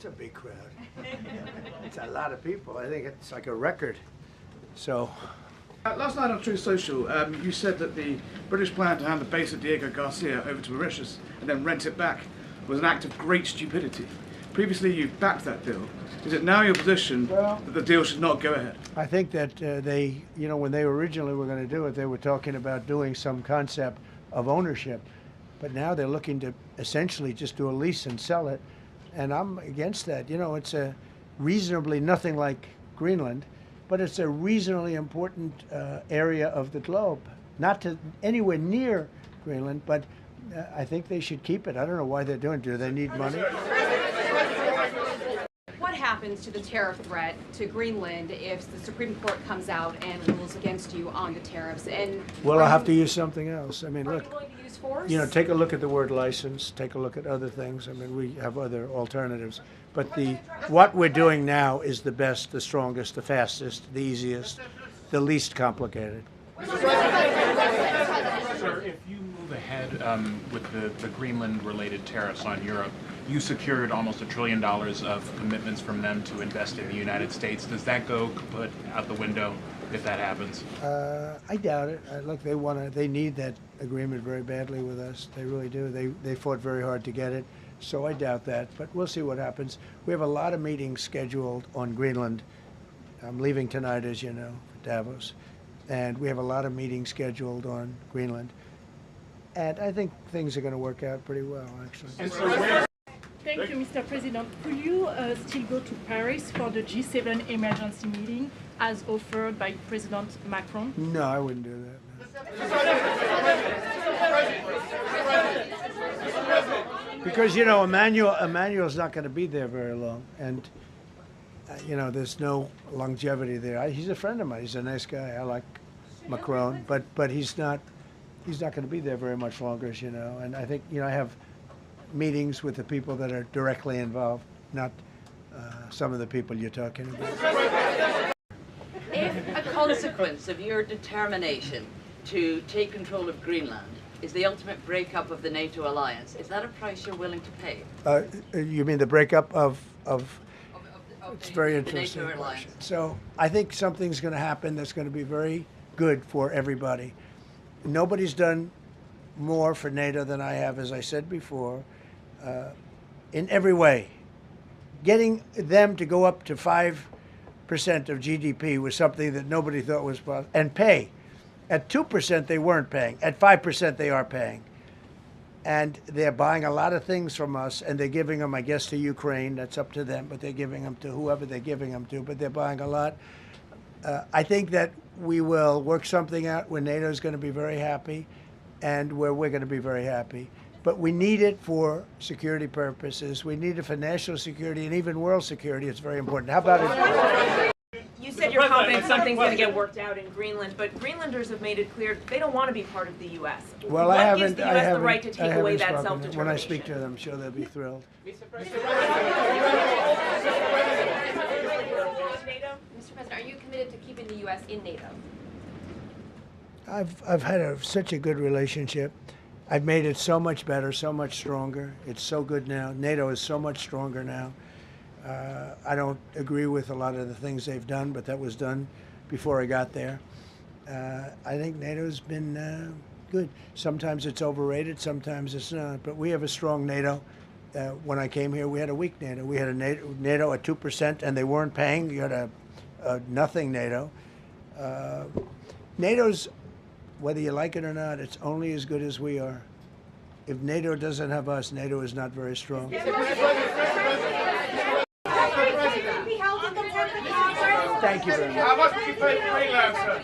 It's a big crowd. It's a lot of people. I think it's like a record. So. Last night on Truth Social, you said that the British plan to hand the base of Diego Garcia over to Mauritius and then rent it back was an act of great stupidity. Previously, you backed that deal. Is it now your position that the deal should not go ahead? I think that they, when they originally were going to do it, they were talking about doing some concept of ownership. But now they're looking to essentially just do a lease and sell it. And I'm against that. It's a reasonably nothing like Greenland, but it's a reasonably important area of the globe. Not to anywhere near Greenland, but I think they should keep it. I don't know why they're doing it. Do they need money? What happens to the tariff threat to Greenland if the Supreme Court comes out and rules against you on the tariffs? And well, I'll have to use something else. I mean, are look. you going to use force? Take a look at the word license. Take a look at other things. I mean, we have other alternatives. But what we're doing now is the best, the strongest, the fastest, the easiest, the least complicated. Sir, if you move ahead with the Greenland-related tariffs on Europe, you secured almost $1 trillion of commitments from them to invest in the United States. Does that go kaput out the window if that happens? I doubt it. Look, they need that agreement very badly with us. They really do. They fought very hard to get it. So I doubt that, but we'll see what happens. We have a lot of meetings scheduled on Greenland. I'm leaving tonight, as you know, for Davos. And we have a lot of meetings scheduled on Greenland. And I think things are going to work out pretty well, actually. And so where? Thank you, Mr. President. Could you still go to Paris for the G7 emergency meeting as offered by President Macron? No, I wouldn't do that. No. Because, Emmanuel's not going to be there very long. And, there's no longevity there. He's a friend of mine. He's a nice guy. I like Macron. But he's not going to be there very much longer, as you know. And I think, I have meetings with the people that are directly involved, not some of the people you're talking about. If a consequence of your determination to take control of Greenland is the ultimate breakup of the NATO alliance, is that a price you're willing to pay? You mean the breakup of it's very the interesting. NATO alliance. So I think something's going to happen that's going to be very good for everybody. Nobody's done more for NATO than I have, as I said before, in every way. Getting them to go up to 5% of GDP was something that nobody thought was possible, and pay. At 2% they weren't paying. At 5% they are paying. And they're buying a lot of things from us, and they're giving them, I guess, to Ukraine. That's up to them, but they're giving them to whoever they're giving them to, but they're buying a lot. I think that we will work something out where NATO is going to be very happy and where we're going to be very happy. But we need it for security purposes. We need it for national security and even world security. It's very important. How about it? You said you're confident something's going to get worked out in Greenland, but Greenlanders have made it clear they don't want to be part of the U.S. Well, what gives the U.S. the right to take away that self-determination? When I speak to them, I'm sure they'll be thrilled. Mr. President, are you committed to keeping the U.S. in NATO? I've had such a good relationship. I've made it so much better, so much stronger. It's so good now. NATO is so much stronger now. I don't agree with a lot of the things they've done, but that was done before I got there. I think NATO's been good. Sometimes it's overrated, sometimes it's not. But we have a strong NATO. When I came here, we had a weak NATO. We had a NATO at 2%, and they weren't paying. You had a nothing NATO. NATO's, whether you like it or not, it's only as good as we are. If NATO doesn't have us, NATO is not very strong. Thank you very much. How much did you pay for Greenland, sir?